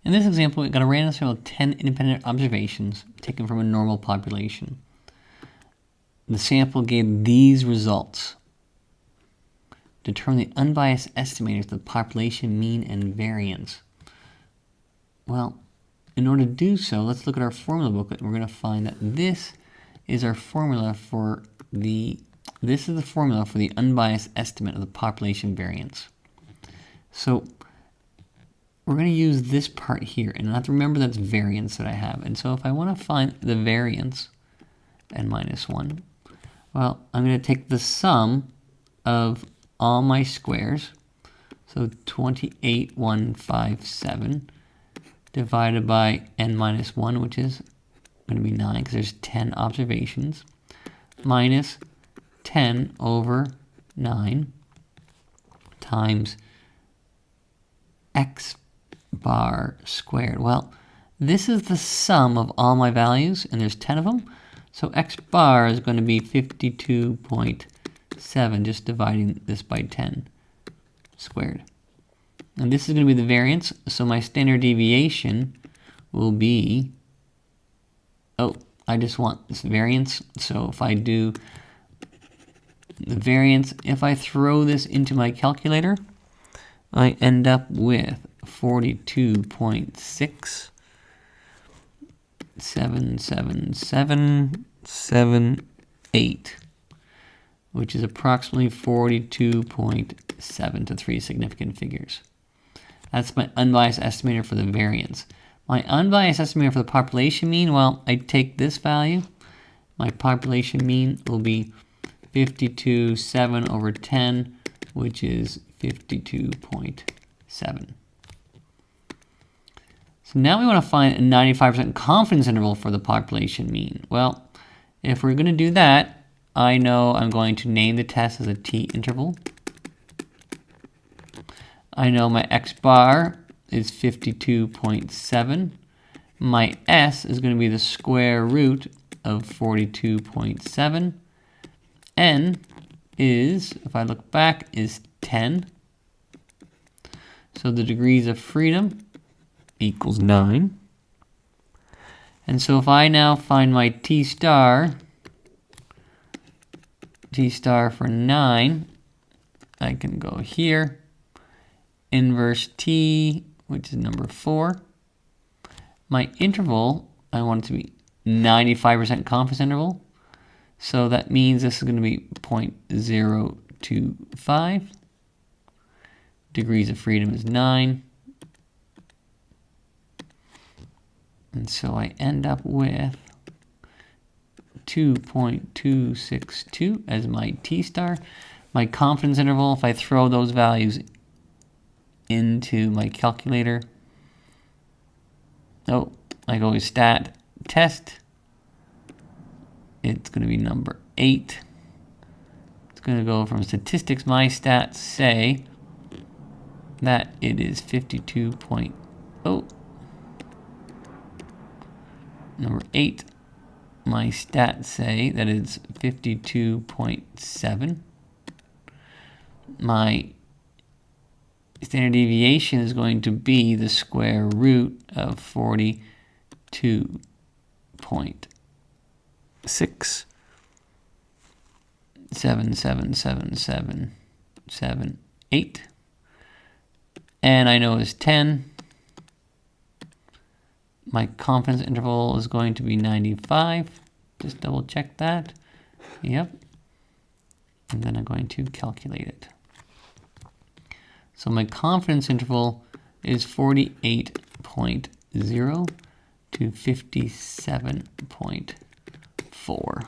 In this example, we got a random sample of 10 independent observations taken from a normal population. The sample gave these results. Determine the unbiased estimators of the population mean and variance. Well, in order to do so, let's look at our formula booklet. We're going to find that this is our formula for the unbiased estimate of the population variance. So we're going to use this part here, and I have to remember that's variance that I have. And so if I want to find the variance, n minus 1, well, I'm going to take the sum of all my squares, so 28,157, divided by n minus 1, which is going to be 9, because there's 10 observations, minus 10 over 9 times x bar squared. Well, this is the sum of all my values, and there's 10 of them, so x bar is going to be 52.7, just dividing this by 10 squared. And this is going to be the variance, so my standard deviation will be, I just want this variance, so if I do the variance, if I throw this into my calculator, I end up with 42.677778, which is approximately 42.7 to 3 significant figures. That's my unbiased estimator for the variance. My unbiased estimator for the population mean, well, I take this value. My population mean will be 52.7 over 10, which is 52.7. So now we want to find a 95% confidence interval for the population mean. Well, if we're going to do that, I know I'm going to name the test as a t-interval. I know my x bar is 52.7. My s is going to be the square root of 42.7. N is, if I look back, is 10. So the degrees of freedom equals 9. And so if I now find my t star for 9, I can go here, inverse t, which is number 4. My interval, I want it to be 95% confidence interval. So that means this is going to be 0.025. Degrees of freedom is 9. And so I end up with 2.262 as my t star. My confidence interval, if I throw those values into my calculator, I go with stat test. It's going to be number 8. It's going to go from statistics. My stats say that it is 52.0. Number 8. My stats say that it's 52.7. My standard deviation is going to be the square root of 42.6777778, and I know it's 10. My confidence interval is going to be 95. Just double check that. Yep. And then I'm going to calculate it. So my confidence interval is 48.0 to 57.4.